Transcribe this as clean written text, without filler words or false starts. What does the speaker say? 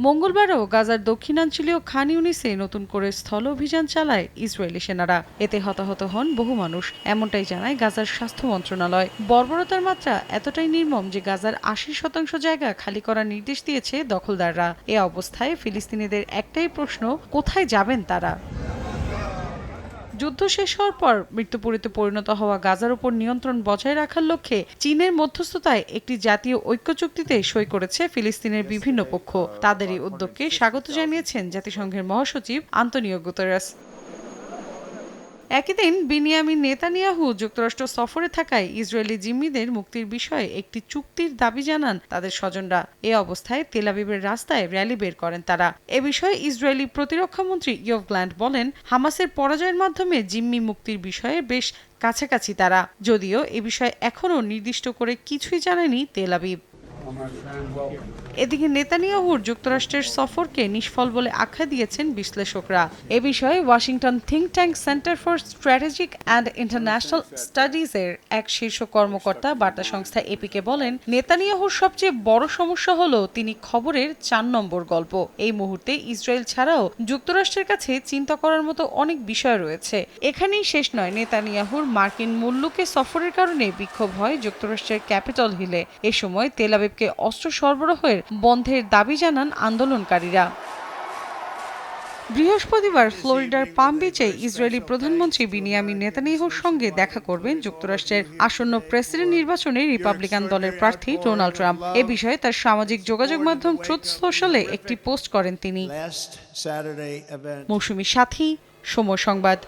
মঙ্গলবারও গাজার দক্ষিণাঞ্চলীয় খান ইউনিসে নতুন করে স্থল অভিযান চালায় ইসরায়েলি সেনারা। এতে হতাহত হন বহু মানুষ, এমনটাই জানায় গাজার স্বাস্থ্য মন্ত্রণালয়। বর্বরতার মাত্রা এতটাই নির্মম যে গাজার ৮০% জায়গা খালি করার নির্দেশ দিয়েছে দখলদাররা। এ অবস্থায় ফিলিস্তিনিদের একটাই প্রশ্ন, কোথায় যাবেন তারা? যুদ্ধ শেষ হওয়ার পর মৃত্যুপুরীতে পরিণত হওয়া গাজার উপর নিয়ন্ত্রণ বজায় রাখার লক্ষ্যে চীনের মধ্যস্থতায় একটি জাতীয় ঐক্য চুক্তিতে সই করেছে ফিলিস্তিনের বিভিন্ন পক্ষ। তাদের এই উদ্যোগকে স্বাগত জানিয়েছেন জাতিসংঘের মহাসচিব আন্তোনিও গুতেরেস। একই দিন বিনিয়ামিন নেতানিয়াহু যুক্তরাষ্ট্র সফরে থাকায় ইসরায়েলি জিম্মিদের মুক্তির বিষয়ে একটি চুক্তির দাবি জানান তাদের স্বজনরা। এ অবস্থায় তেল আবিবের রাস্তায় র্যালি বের করেন তারা। এ বিষয়ে ইসরায়েলি প্রতিরক্ষামন্ত্রী ইয়োভ গ্ল্যান্ট বলেন, হামাসের পরাজয়ের মাধ্যমে জিম্মি মুক্তির বিষয়ে বেশ কাছাকাছি তারা, যদিও এ বিষয়ে এখনও নির্দিষ্ট করে কিছুই জানায়নি তেল আবিব। এদিকে নেতানিয়াহুর যুক্তরাষ্ট্রের সফরকে নিষ্ফল বলে আখ্যা দিয়েছেন বিশ্লেষকরা। এ বিষয়ে Washington think tank Center for Strategic and International স্টাডিজের এক শীর্ষ কর্মকর্তা বার্তা সংস্থা এপিকে বলেন, নেতানিয়াহুর সবচেয়ে বড় সমস্যা হলো তিনি খবরের ৪ নম্বর গল্প। এই মুহূর্তে ইসরায়েল ছাড়াও যুক্তরাষ্ট্রের কাছে চিন্তা করার মতো অনেক বিষয় রয়েছে। এখানেই শেষ নয়, নেতানিয়াহুর মার্কিন মুল্লুকে সফরের কারণে বিক্ষোভ হয় যুক্তরাষ্ট্রের ক্যাপিটল হিলে। এ সময় তেল আবিবকে অস্ত্র সরবরাহের বন্ধের দাবি জানান আন্দোলনকারীরা। বৃহস্পতিবার ফ্লোরিডার পাম বিচে ইসরায়েলি প্রধানমন্ত্রী বিনিয়ামিন নেতানিয়াহুর সঙ্গে দেখা করবেন যুক্তরাষ্ট্রের আসন্ন প্রেসিডেন্ট নির্বাচনে রিপাবলিকান দলের প্রার্থী ডোনাল্ড ট্রাম্প। এ বিষয়ে তার সামাজিক যোগাযোগ মাধ্যম ট্রুথ সোশ্যালে একটি পোস্ট করেন তিনি। মৌসুমী সাথী, সময় সংবাদ।